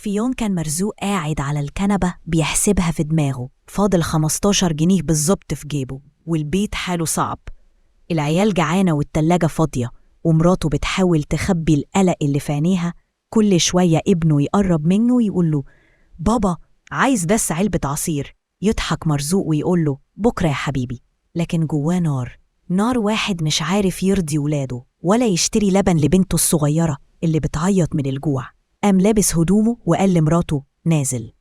في يوم كان مرزوق قاعد على الكنبة بيحسبها في دماغه، فاضل 15 جنيه بالظبط في جيبه، والبيت حاله صعب. العيال جعانة والتلاجة فاضية، ومراته بتحاول تخبي القلق اللي في عينيها. كل شوية ابنه يقرب منه ويقول له: بابا عايز بس علبة عصير. يضحك مرزوق ويقول له: بكرة يا حبيبي. لكن جواه نار واحد مش عارف يرضي ولاده ولا يشتري لبن لبنته الصغيرة اللي بتعيط من الجوع. قام لابس هدومه وقال لمراته: نازل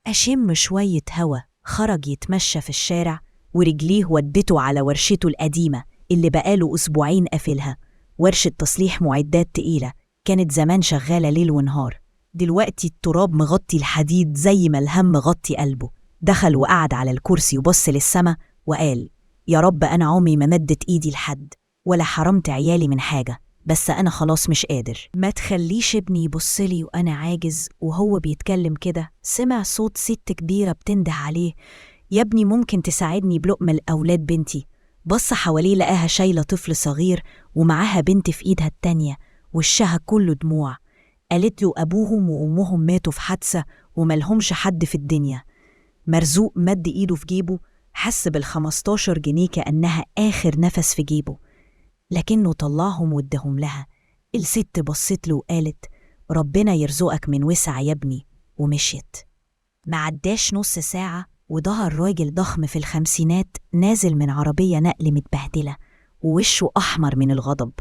أشم شوية هوا. خرج يتمشى في الشارع، ورجليه ودته على ورشته القديمة اللي بقاله أسبوعين قافلها. ورشة تصليح معدات تقيلة، كانت زمان شغالة ليل ونهار. دلوقتي التراب مغطي الحديد زي ما الهم مغطي قلبه. دخل وقعد على الكرسي وبص للسما وقال: يا رب أنا عمري ما مدت إيدي لحد ولا حرمت عيالي من حاجة، بس أنا خلاص مش قادر. ما تخليش ابني يبصلي وأنا عاجز. وهو بيتكلم كده سمع صوت ست كبيرة بتنده عليه: يا ابني ممكن تساعدني بلقمة لأولاد بنتي؟ بص حواليه لقاها شايلة طفل صغير ومعاها بنت في إيدها التانية، وشها كله دموع. قالت له أبوهم وأمهم ماتوا في حادثة وملهمش حد في الدنيا. مرزوق مد إيده في جيبه، حس بال15 جنيه كأنها آخر نفس في جيبه، لكنه طلعهم وادهم لها. الست بصت له وقالت: ربنا يرزقك من وسع يا ابني، ومشيت. ما عداش نص ساعة وظهر راجل ضخم في الخمسينات نازل من عربية نقل متبهدلة ووشه أحمر من الغضب.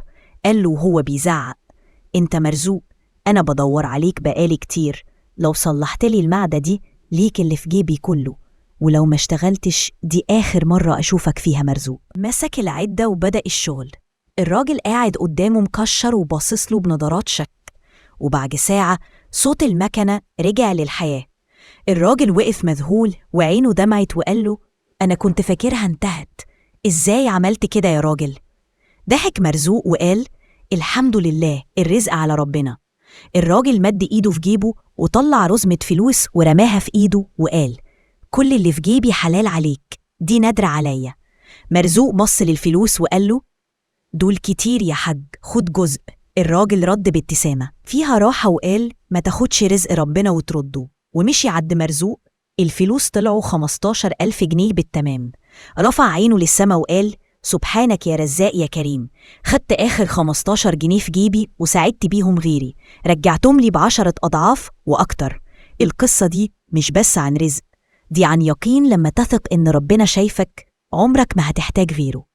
قال له وهو بيزعق: انت مرزوق، أنا بدور عليك بقالي كتير. لو صلحت لي المعدة دي ليك اللي في جيبي كله، ولو ما اشتغلتش دي آخر مرة أشوفك فيها مرزوق. مسك العدة وبدأ الشغل. الراجل قاعد قدامه مكشر وباصص له بنظرات شك. وبعد ساعة صوت المكنة رجع للحياة. الراجل وقف مذهول وعينه دمعت وقال له: أنا كنت فاكرها انتهت، إزاي عملت كده يا راجل؟ ضحك مرزوق وقال: الحمد لله، الرزق على ربنا. الراجل مد إيده في جيبه وطلع رزمة فلوس ورماها في إيده وقال: كل اللي في جيبي حلال عليك، دي نادرة عليا. مرزوق بص للفلوس وقال له: دول كتير يا حاج، خد جزء. الراجل رد بابتسامة فيها راحة وقال: ما تاخدش رزق ربنا وترده. ومشي عد مرزوق. الفلوس طلعوا 15,000 جنيه بالتمام. رفع عينه للسما وقال: سبحانك يا رزاق يا كريم. خدت آخر 15 جنيه في جيبي وساعدت بيهم غيري، رجعتهم لي ب10 أضعاف وأكتر. القصة دي مش بس عن رزق، دي عن يقين. لما تثق إن ربنا شايفك عمرك ما هتحتاج غيره.